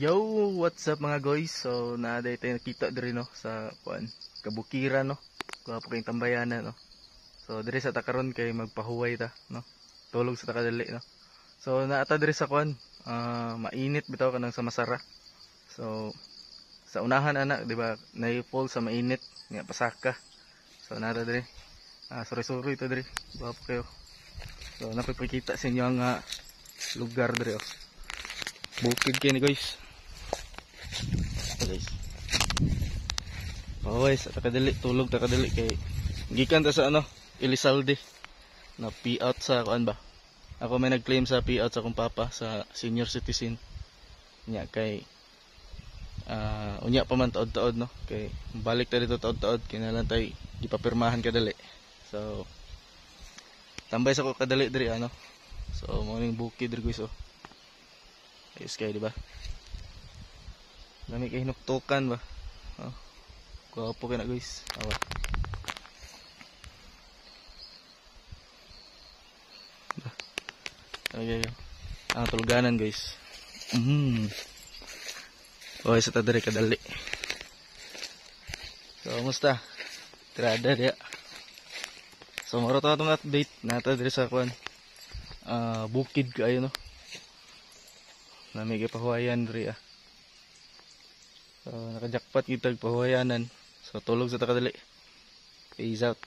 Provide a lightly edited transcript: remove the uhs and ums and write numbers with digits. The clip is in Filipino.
Yo, what's up mga guys? So, naaday tayo nakita diri no sa kuan, kabukiran no. Kuha po kayong tambayanan no. So, diri sa takaron kay magpahuway ta no. Tulog sa takadali no. So, naata diri sa kuan, mainit bitaw kanang sa masara. So, sa unahan anak, di ba, naipol sa mainit nga pasaka. So, naata diri. Suri-suri ito diri. Kuha po kayo. So, napipikita sa inyo ang lugar diri oh. Bukid kayo ni guys. Guys. Oh guys, takadali tulog takadali kay gikan ta sa ano, Elizalde na payout sa kuan ba. Ako may nag-claim sa payout sa akong papa sa senior citizen. Nya kay unya pa man taod-taod no. Kay balik ta dito taod-taod kinalan tay gipapirmahan kadali. So tambay sa ko kadali diri ano. So mo ning bukid diri guys oh. Ayos kayo diba? Lami kayo hinuktukan ba? Oh. Gwapo kayo na guys. Awa. Okay. Ang tulganan guys. Oh, isa ta diri kadali. So, musta? Tirada dia. So, maro ta atong update nata diri sa kuan. Bukid kayo no. Nami kay pahuwayan diri ah. So, naka-jackpot kitag pahuwayanan. So, tulog sa takadali. Peace out.